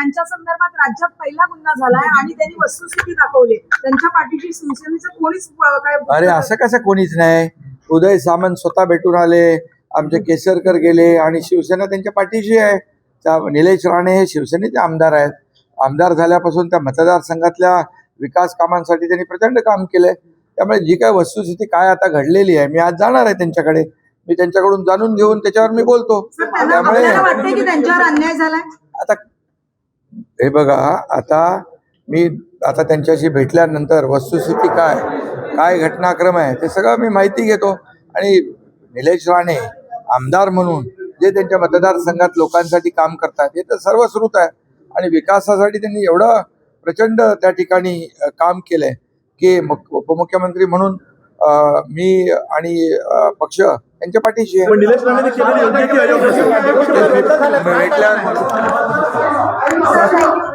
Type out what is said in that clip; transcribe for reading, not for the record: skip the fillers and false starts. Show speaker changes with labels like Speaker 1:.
Speaker 1: त्यांच्या संदर्भात राज्यात पहिला गुन्हा झालाय आणि त्यांनी वस्तुस्थिती दाखवली. त्यांच्या पाठीशी शिवसेनेचं कोणीच काय.
Speaker 2: अरे असं कसं कोणीच नाही. उदय सामंत स्वतः भेटून आले, आमचे केसरकर गेले आणि शिवसेना त्यांच्या पाठीशी आहे. निलेश राणे हे शिवसेनेचे आमदार आहेत. आमदार झाल्यापासून त्या मतदारसंघातल्या विकास कामांसाठी त्यांनी प्रचंड काम केलंय. त्यामुळे जी काय वस्तुस्थिती काय आता घडलेली आहे, मी आज जाणार आहे त्यांच्याकडे. मी त्यांच्याकडून जाणून घेऊन त्याच्यावर मी बोलतो.
Speaker 1: त्यामुळे वाटतंय की त्यांच्यावर अन्याय झालाय.
Speaker 2: आता हे बघा, आता त्यांच्याशी भेटल्यानंतर वस्तुस्थिती काय घटनाक्रम आहे ते सगळं मी माहिती घेतो. आणि निलेश राणे आमदार म्हणून जे त्यांच्या मतदारसंघात लोकांसाठी काम करतात हे तर सर्वश्रुत आहे. आणि विकासासाठी त्यांनी एवढं प्रचंड त्या ठिकाणी काम केलंय की उपमुख्यमंत्री म्हणून मी आणि पक्ष त्यांच्या पाठीशी आहे.
Speaker 3: निलेश राणे